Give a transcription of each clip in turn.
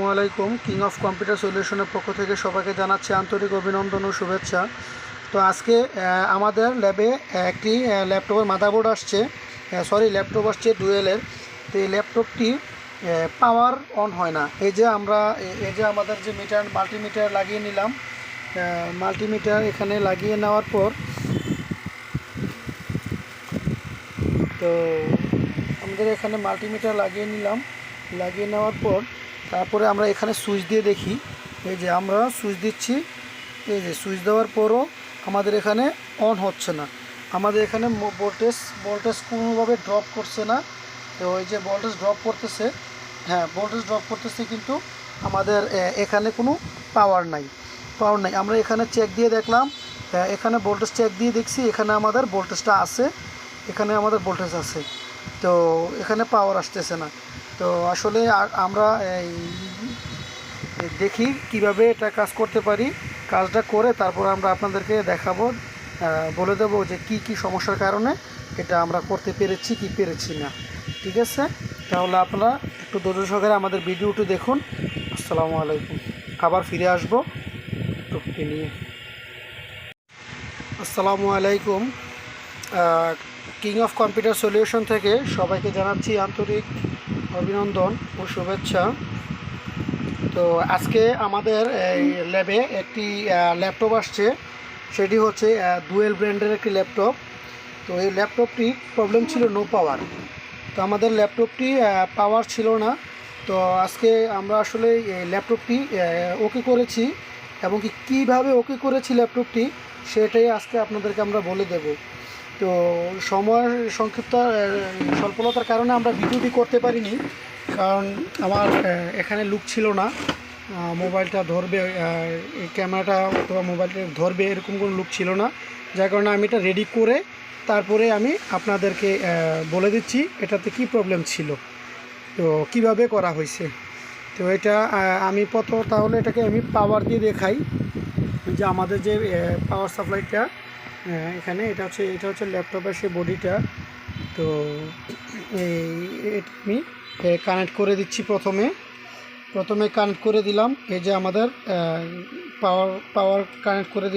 আসসালামু আলাইকুম। King of computer সলিউশনের পক্ষ থেকে সবাইকে জানাচ্ছি আন্তরিক অভিনন্দন ও শুভেচ্ছা। তো আজকে আমাদের ল্যাবে একটি ল্যাপটপের মাদারবোর্ড আসছে, ল্যাপটপ আসছে ডুয়েলের। তো এই ল্যাপটপটি পাওয়ার অন হয় না। এই যে আমাদের যে মাল্টিমিটার লাগিয়ে নিলাম, মাল্টিমিটার এখানে লাগিয়ে নেওয়ার পর তো আমাদের এখানে মাল্টিমিটার লাগিয়ে নিলাম। লাগিয়ে নেওয়ার পর তারপরে আমরা এখানে সুইচ দিয়ে দেখি। এই যে আমরা সুইচ দিচ্ছি, এই যে সুইচ দেওয়ার পরও আমাদের এখানে অন হচ্ছে না। আমাদের এখানে ভোল্টেজ কোনোভাবে ড্রপ করছে না। তো ওই যে ভোল্টেজ ড্রপ করতেছে, ভোল্টেজ ড্রপ করতেছে, কিন্তু আমাদের এখানে কোনো পাওয়ার নাই। আমরা এখানে চেক দিয়ে দেখলাম, এখানে ভোল্টেজ চেক দিয়ে দেখছি, এখানে আমাদের ভোল্টেজটা আছে, এখানে আমাদের ভোল্টেজ আছে। তো এখানে পাওয়ার আসতেছে না। তো আসলে আমরা দেখি কিভাবে এটা কাজ করতে পারি। কাজটা করে তারপর আমরা আপনাদেরকে দেখাবো, বলে দেবো যে কি সমস্যার কারণে এটা আমরা করতে পেরেছি কি পেরেছি না। ঠিক আছে, তাহলে আপনারা একটু ধৈর্য সহকারে আমাদের ভিডিওটি দেখুন। আসসালামু আলাইকুম। আবার ফিরে আসবো টপিকে নিয়ে। আসসালামু আলাইকুম। কিং অফ কম্পিউটার সলিউশন থেকে সবাইকে জানাচ্ছি আন্তরিক অভিনন্দন ও শুভেচ্ছা। তো আজকে আমাদের এই ল্যাবে একটি ল্যাপটপ আসছে, সেটি হচ্ছে ডুয়েল ব্র্যান্ডের একটি ল্যাপটপ। তো এই ল্যাপটপটি প্রবলেম ছিল নো পাওয়ার। তো আমাদের ল্যাপটপটি পাওয়ার ছিল না। তো আজকে আমরা আসলে এই ল্যাপটপটি ওকে করেছি, এবং কীভাবে ওকে করেছি ল্যাপটপটি সেটাই আজকে আপনাদেরকে আমরা বলে দেব। তো সময় স্বল্পতার কারণে আমরা ভিডিওটি করতে পারিনি, কারণ আমার এখানে লুক ছিল না, মোবাইলটা ধরবে, ক্যামেরাটা অথবা মোবাইলটা ধরবে এরকম কোনো লুক ছিল না। যার কারণে আমি এটা রেডি করে তারপরে আমি আপনাদেরকে বলে দিচ্ছি এটাতে কি প্রবলেম ছিল, তো কিভাবে করা হয়েছে। তো এটা আমি তাহলে এটাকে আমি পাওয়ার দিয়ে দেখাই। যে আমাদের যে পাওয়ার সাপ্লাইটা এখানে এটা হচ্ছে ল্যাপটপের সেই বডিটা। তো এটা আমি কানেক্ট করে দিচ্ছি। প্রথমে কানেক্ট করে দিলাম। এই যে আমাদের পাওয়ার কানেক্ট করে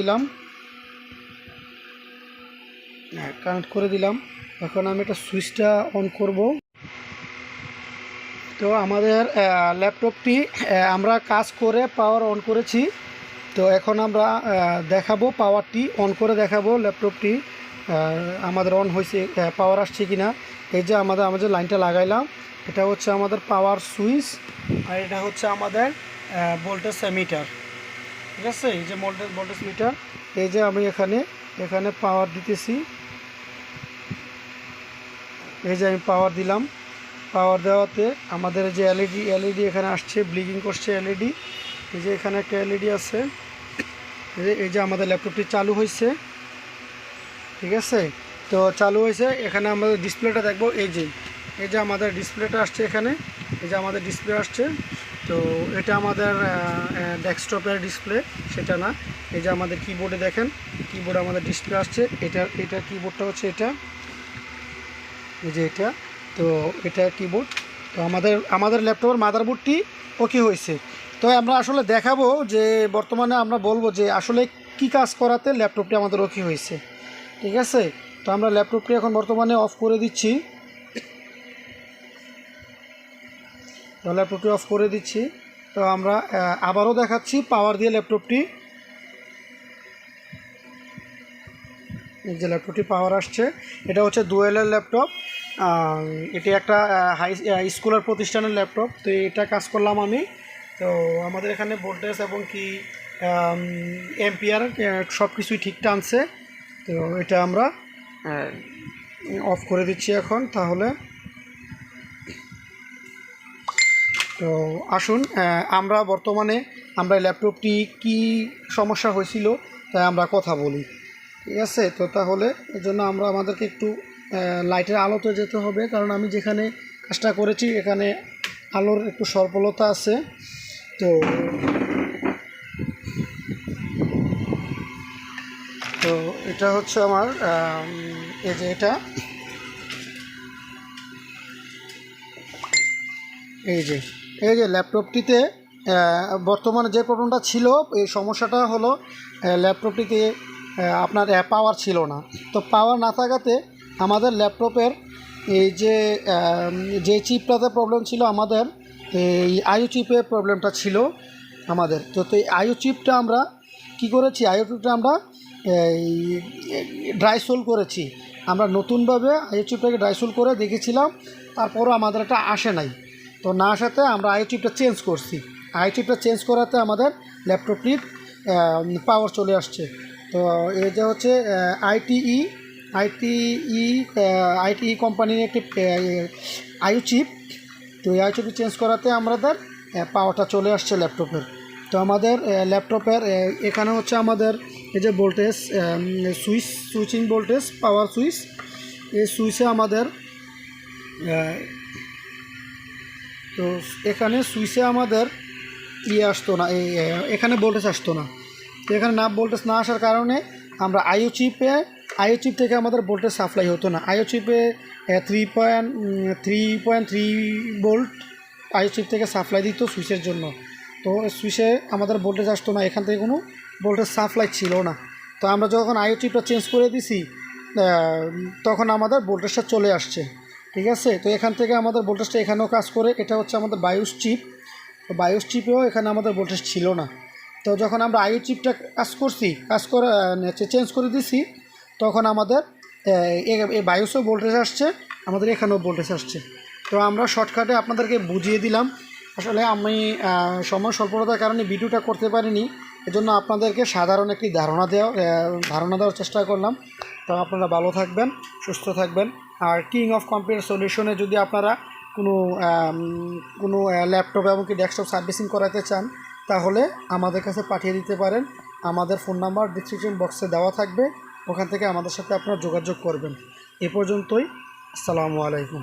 দিলাম, এখন আমি এটা সুইচটা অন করব। তো আমাদের ল্যাপটপটি আমরা কাজ করে পাওয়ার অন করেছি। তো এখন আমরা দেখাবো, পাওয়ারটি অন করে দেখাবো ল্যাপটপটি আমাদের অন হয়েছে, পাওয়ার আসছে কিনা। এই যে আমাদের লাইনটা লাগাইলাম, এটা হচ্ছে আমাদের পাওয়ার সুইচ, আর এটা হচ্ছে আমাদের ভোল্টেজ মিটার। ঠিক আছে, এই যে ভোল্টেজ মিটার। এই যে আমি এখানে পাওয়ার দিতেছি, এই যে আমি পাওয়ার দিলাম। পাওয়ার দেওয়াতে আমাদের যে এলইডি এখানে আসছে, ব্লিকিং করছে এলইডি। এই যে এখানে একটা এলইডি আছে। এই যে আমাদের ল্যাপটপটি চালু হয়েছে। ঠিক আছে, তো চালু হয়েছে। এখানে আমাদের ডিসপ্লেটা দেখব। এই যে আমাদের ডিসপ্লেটা আসছে এখানে, এই যে আমাদের ডিসপ্লে আসছে। তো এটা আমাদের ডেস্কটপের ডিসপ্লে, সেটা না। এই যে আমাদের কিবোর্ডে দেখেন, কিবোর্ডে আমাদের ডিসপ্লে আসছে। এটা কিবোর্ডটা হচ্ছে এটা, এই যে এটা। তো এটা কিবোর্ড। তো আমাদের ল্যাপটপের মাদারবোর্ডটি ওকে হয়েছে। তো আমরা আসলে দেখাবো যে বর্তমানে আমরা বলবো যে আসলে কি কাজ করাতে ল্যাপটপটি আমাদের ওকে হয়েছে। ঠিক আছে, তো আমরা ল্যাপটপটি এখন বর্তমানে অফ করে দিচ্ছি। তো আমরা আবারও দেখাচ্ছি পাওয়ার দিয়ে ল্যাপটপটি। এই যে ল্যাপটপটি পাওয়ার আসছে, এটা হচ্ছে ডুয়েলের ল্যাপটপ। এটি একটা স্কুলের প্রতিষ্ঠানের ল্যাপটপ। তো এটা কাজ করলাম আমি। তো আমাদের এখানে ভোল্টেজ এবং এম্পিয়ার সব কিছুই ঠিক টানছে। তো এটা আমরা অফ করে দিচ্ছি এখন। তাহলে তো আসুন আমরা বর্তমানে ল্যাপটপটি কি সমস্যা হয়েছিল তাই আমরা কথা বলি। ঠিক আছে, তো তাহলে এর জন্য আমাদেরকে একটু লাইটের আলোতে যেতে হবে, কারণ আমি যেখানে কাজটা করেছি এখানে আলোর একটু স্বল্পতা আছে। তো এটা হচ্ছে আমার এই যে ল্যাপটপটিতে বর্তমানে যে প্রবলেমটা ছিল, এই সমস্যাটা হলো ল্যাপটপটিতে আপনার পাওয়ার ছিল না। তো পাওয়ার না থাকাতে আমাদের ল্যাপটপের এই যে চিপটাতে প্রবলেম ছিল আমাদের, এই আইও চিপের প্রবলেমটা ছিল আমাদের। তো এই আইও চিপটা আমরা কী করেছি, আইও চিপটা আমরা এই ড্রাই সোল করেছি। আমরা নতুনভাবে আইও চিপটাকে ড্রাই সোল করে দেখেছিলাম, তারপরও আমাদের এটা আসে নাই। তো না আসাতে আমরা আইও চিপটা চেঞ্জ করছি। আইও চিপটা চেঞ্জ করাতে আমাদের ল্যাপটপটির পাওয়ার চলে আসছে। তো এটা হচ্ছে আইটিই আইটিই কোম্পানির একটি আইও চিপ। তো এই আইও চিপটি চেঞ্জ করাতে আমাদের পাওয়ারটা চলে আসছে ল্যাপটপের। তো আমাদের ল্যাপটপের এখানে হচ্ছে আমাদের এই যে ভোল্টেজ সুইচিং ভোল্টেজ পাওয়ার সুইচ, এই সুইচে আমাদের তো এখানে সুইচে আমাদের আসতো না, এখানে ভোল্টেজ আসতো না। তো এখানে ভোল্টেজ না আসার কারণে আমরা আইও চিপ থেকে আমাদের ভোল্টেজ সাপ্লাই হতো না। আইও চিপে 3.3 ভোল্ট আইও চিপ থেকে সাপ্লাই দিত সুইচের জন্য। তো সুইচে আমাদের ভোল্টেজ আসতো না, এখান থেকে কোনো ভোল্টেজ সাপ্লাই ছিল না। তো আমরা যখন আইও চিপটা চেঞ্জ করে দিছি, তখন আমাদের ভোল্টেজটা চলে আসছে। ঠিক আছে, তো এখান থেকে আমাদের ভোল্টেজটা এখানেও কাজ করে। এটা হচ্ছে আমাদের বায়োস চিপ। তো বায়োস চিপেও এখানে আমাদের ভোল্টেজ ছিল না। তো যখন আমরা আইও চিপটা চেঞ্জ করে দিছি, তখন আমাদের এই বায়োসও ভোল্টেজ আসছে, আমাদের এখানেও ভোল্টেজ আসছে। তো আমরা শর্টকাটে আপনাদেরকে বুঝিয়ে দিলাম। আসলে আমি সময় স্বল্পতার কারণে ভিডিওটা করতে পারিনি, এজন্য আপনাদেরকে সাধারণ একটি ধারণা দেওয়ার চেষ্টা করলাম। তো আপনারা ভালো থাকবেন, সুস্থ থাকবেন। আর কিং অফ কম্পিউটার সলিউশনে যদি আপনারা কোনো ল্যাপটপ এমনকি ডেস্কটপ সার্ভিসিং করাতে চান, তাহলে আমাদের কাছে পাঠিয়ে দিতে পারেন। আমাদের ফোন নাম্বার ডিসক্রিপশন বক্সে দেওয়া থাকবে, ওখান থেকে আমাদের সাথে আপনারা যোগাযোগ করবেন। এ পর্যন্তই। আসসালামু আলাইকুম।